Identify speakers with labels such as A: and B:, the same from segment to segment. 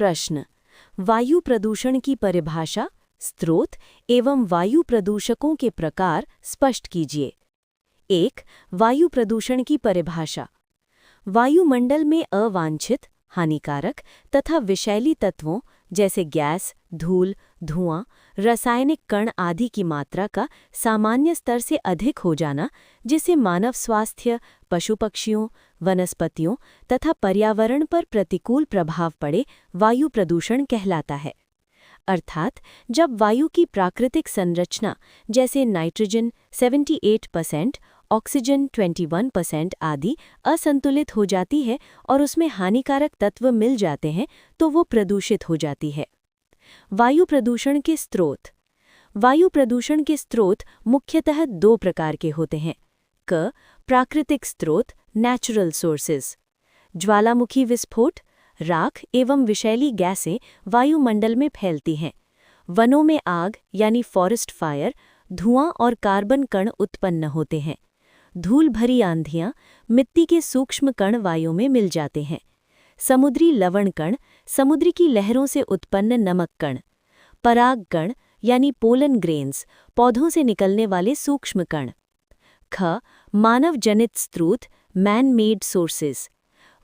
A: प्रश्न। वायु प्रदूषण की परिभाषा, स्रोत एवं वायु प्रदूषकों के प्रकार स्पष्ट कीजिए। 1. वायु प्रदूषण की परिभाषा। वायुमंडल में अवांछित, हानिकारक तथा विषैली तत्वों जैसे गैस, धूल, धुआं, रासायनिक कण आदि की मात्रा का सामान्य स्तर से अधिक हो जाना, जिससे मानव स्वास्थ्य, पशु पक्षियों, वनस्पतियों तथा पर्यावरण पर प्रतिकूल प्रभाव पड़े, वायु प्रदूषण कहलाता है। अर्थात जब वायु की प्राकृतिक संरचना जैसे नाइट्रोजन 78%, ऑक्सीजन 21% आदि असंतुलित हो जाती है और उसमें हानिकारक तत्व मिल जाते हैं, तो वो प्रदूषित हो जाती है। वायु प्रदूषण के स्रोत। वायु प्रदूषण के स्रोत मुख्यतः दो प्रकार के होते हैं। क. प्राकृतिक स्रोत, नेचुरल सोर्सेज। ज्वालामुखी विस्फोट, राख एवं विषैली गैसें वायुमंडल में फैलती हैं। वनों में आग यानी फॉरेस्ट फायर, धुआं और कार्बन कण उत्पन्न होते हैं। धूल भरी आंधियां, मिट्टी के सूक्ष्म कण वायु में मिल जाते हैं। समुद्री लवण कण, समुद्र की लहरों से उत्पन्न नमक कण। पराग कण यानी पोलन ग्रेन्स, पौधों से निकलने वाले सूक्ष्म कण। ख. मानव जनित स्रोत, मैन मेड सोर्सेज।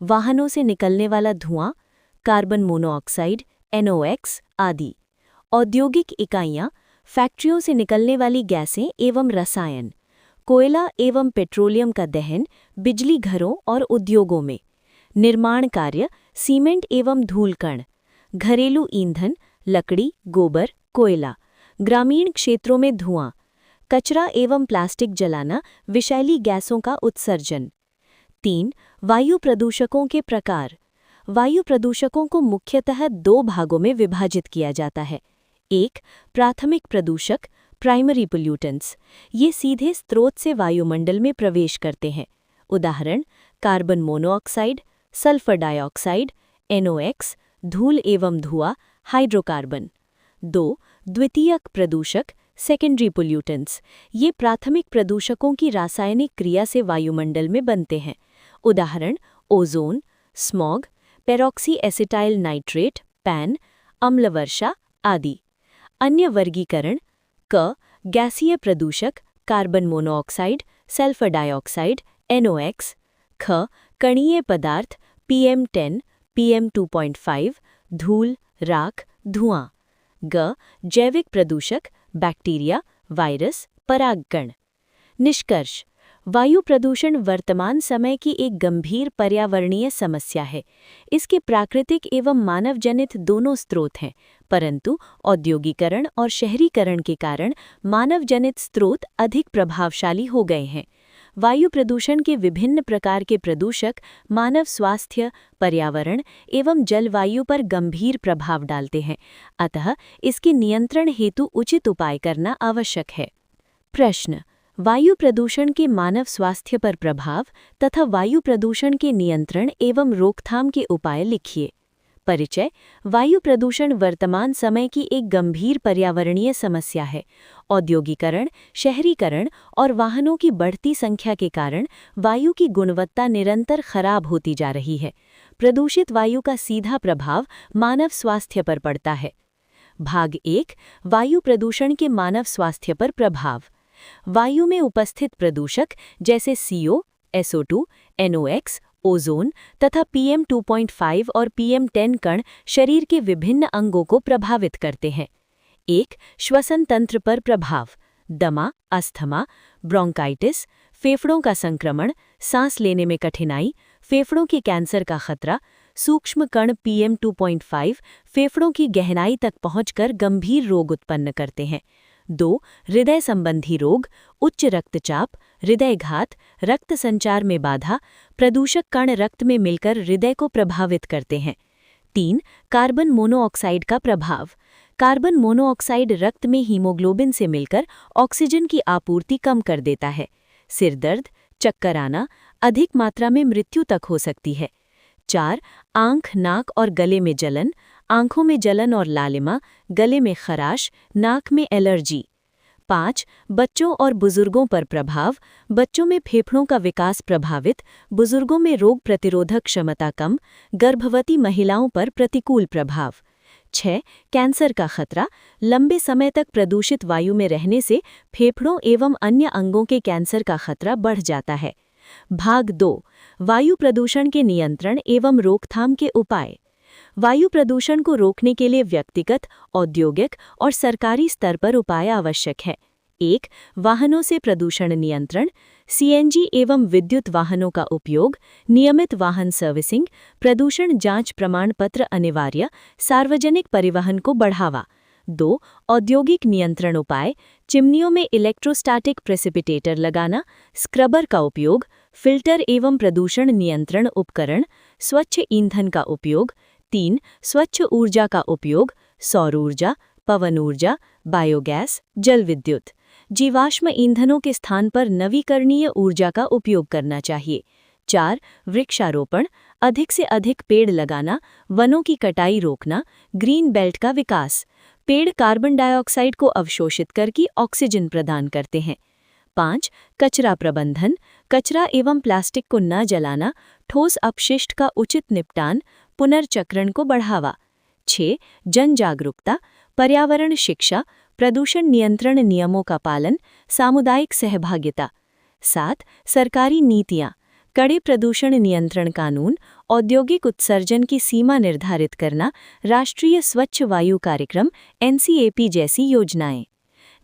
A: वाहनों से निकलने वाला धुआं, कार्बन मोनोऑक्साइड NOx आदि। औद्योगिक इकाइयां, फैक्ट्रियों से निकलने वाली गैसें एवं रसायन। कोयला एवं पेट्रोलियम का दहन, बिजली घरों और उद्योगों में। निर्माण कार्य, सीमेंट एवं धूल कण। घरेलू ईंधन, लकड़ी, गोबर, कोयला। ग्रामीण क्षेत्रों में धुआं। कचरा एवं प्लास्टिक जलाना, विषैली गैसों का उत्सर्जन। 3. वायु प्रदूषकों के प्रकार। वायु प्रदूषकों को मुख्यतः दो भागों में विभाजित किया जाता है। 1. प्राथमिक प्रदूषक, प्राइमरी पोल्यूटेंट्स। ये सीधे स्रोत से वायुमंडल में प्रवेश करते हैं। उदाहरण: carbon monoxide, sulphur dioxide, NOx, धूल एवं धुआं, हाइड्रोकार्बन। 2. द्वितीयक प्रदूषक, सेकेंडरी पोल्यूटेंट्स। ये प्राथमिक प्रदूषकों की रासायनिक क्रिया से वायुमंडल में बनते हैं। उदाहरण: ozone, smog, peroxy acetyl nitrate, PAN, अम्लवर्षा आदि। अन्य वर्गीकरण: क. गैसीय प्रदूषक, carbon monoxide, sulphur dioxide, NOx। ख. कणीय पदार्थ, PM10, PM2.5, धूल, राख, धुआं। ग. जैविक प्रदूषक, बैक्टीरिया, वायरस, परागकण। निष्कर्ष: वायु प्रदूषण वर्तमान समय की एक गंभीर पर्यावरणीय समस्या है। इसके प्राकृतिक एवं मानवजनित दोनों स्रोत हैं, परंतु औद्योगीकरण और शहरीकरण के कारण मानवजनित स्रोत अधिक प्रभावशाली हो गए हैं। वायु प्रदूषण के विभिन्न प्रकार के प्रदूषक मानव स्वास्थ्य, पर्यावरण एवं जलवायु पर गंभीर प्रभाव डालते हैं, अतः इसके नियंत्रण हेतु उचित उपाय करना आवश्यक है। प्रश्न: वायु प्रदूषण के मानव स्वास्थ्य पर प्रभाव तथा वायु प्रदूषण के नियंत्रण एवं रोकथाम के उपाय लिखिए। परिचय: वायु प्रदूषण वर्तमान समय की एक गंभीर पर्यावरणीय समस्या है। औद्योगीकरण, शहरीकरण और वाहनों की बढ़ती संख्या के कारण वायु की गुणवत्ता निरंतर खराब होती जा रही है। प्रदूषित वायु का सीधा प्रभाव मानव स्वास्थ्य पर पड़ता है। भाग 1: वायु प्रदूषण के मानव स्वास्थ्य पर प्रभाव। वायु में उपस्थित प्रदूषक जैसे CO, SO2, NOx, ओजोन तथा PM2.5 और PM10 कण शरीर के विभिन्न अंगों को प्रभावित करते हैं। 1. श्वसन तंत्र पर प्रभाव: दमा, अस्थमा, ब्रोंकाइटिस, फेफड़ों का संक्रमण, सांस लेने में कठिनाई, फेफड़ों के कैंसर का खतरा। सूक्ष्म कण PM2.5 फेफड़ों की गहराई तक पहुंचकर गंभीर रोग उत्पन्न करते हैं। 2. हृदय संबंधी रोग, उच्च रक्तचाप, हृदयघात, रक्त संचार में बाधा। प्रदूषक कण रक्त में मिलकर हृदय को प्रभावित करते हैं। 3. कार्बन मोनोऑक्साइड का प्रभाव। कार्बन मोनोऑक्साइड रक्त में हीमोग्लोबिन से मिलकर ऑक्सीजन की आपूर्ति कम कर देता है। सिर दर्द, चक्कर आना, अधिक मात्रा में मृत्यु तक हो सकती है। 4. आंख, नाक और गले में जलन, आंखों में जलन और लालिमा, गले में खराश, नाक में एलर्जी। 5. बच्चों और बुजुर्गों पर प्रभाव। बच्चों में फेफड़ों का विकास प्रभावित, बुजुर्गों में रोग प्रतिरोधक क्षमता कम, गर्भवती महिलाओं पर प्रतिकूल प्रभाव। 6. कैंसर का खतरा। लंबे समय तक प्रदूषित वायु में रहने से फेफड़ों एवं अन्य अंगों के कैंसर का खतरा बढ़ जाता है। भाग 2. वायु प्रदूषण के नियंत्रण एवं रोकथाम के उपाय। वायु प्रदूषण को रोकने के लिए व्यक्तिगत, औद्योगिक और सरकारी स्तर पर उपाय आवश्यक है। 1. वाहनों से प्रदूषण नियंत्रण। सीएनजी एवं विद्युत वाहनों का उपयोग, नियमित वाहन सर्विसिंग, प्रदूषण जांच प्रमाण पत्र अनिवार्य, सार्वजनिक परिवहन को बढ़ावा। 2. औद्योगिक नियंत्रण उपाय। चिमनियों में इलेक्ट्रोस्टैटिक प्रेसिपिटेटर लगाना, स्क्रबर का उपयोग, फिल्टर एवं प्रदूषण नियंत्रण उपकरण, स्वच्छ ईंधन का उपयोग। 3. स्वच्छ ऊर्जा का उपयोग, सौर ऊर्जा, पवन ऊर्जा, बायोगैस, जल विद्युत। जीवाश्म ईंधनों के स्थान पर नवीकरणीय ऊर्जा का उपयोग करना चाहिए। 4. वृक्षारोपण, अधिक से अधिक पेड़ लगाना, वनों की कटाई रोकना, ग्रीन बेल्ट का विकास। पेड़ कार्बन डाइऑक्साइड को अवशोषित करके ऑक्सीजन प्रदान करते हैं। 5. कचरा प्रबंधन, कचरा एवं प्लास्टिक को न जलाना, ठोस अपशिष्ट का उचित निपटान, पुनर्चक्रण को बढ़ावा। 6. जन जागरूकता, पर्यावरण शिक्षा, प्रदूषण नियंत्रण नियमों का पालन, सामुदायिक सहभागिता। 7. सरकारी नीतियाँ, कड़े प्रदूषण नियंत्रण कानून, औद्योगिक उत्सर्जन की सीमा निर्धारित करना, राष्ट्रीय स्वच्छ वायु कार्यक्रम (NCAP) जैसी योजनाएं।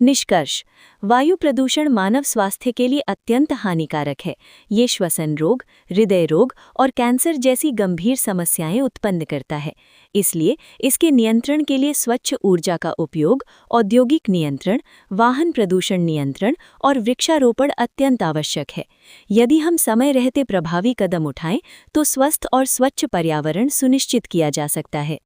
A: निष्कर्ष: वायु प्रदूषण मानव स्वास्थ्य के लिए अत्यंत हानिकारक है। ये श्वसन रोग, हृदय रोग और कैंसर जैसी गंभीर समस्याएं उत्पन्न करता है। इसलिए इसके नियंत्रण के लिए स्वच्छ ऊर्जा का उपयोग, औद्योगिक नियंत्रण, वाहन प्रदूषण नियंत्रण और वृक्षारोपण अत्यंत आवश्यक है। यदि हम समय रहते प्रभावी कदम उठाएं तो स्वस्थ और स्वच्छ पर्यावरण सुनिश्चित किया जा सकता है।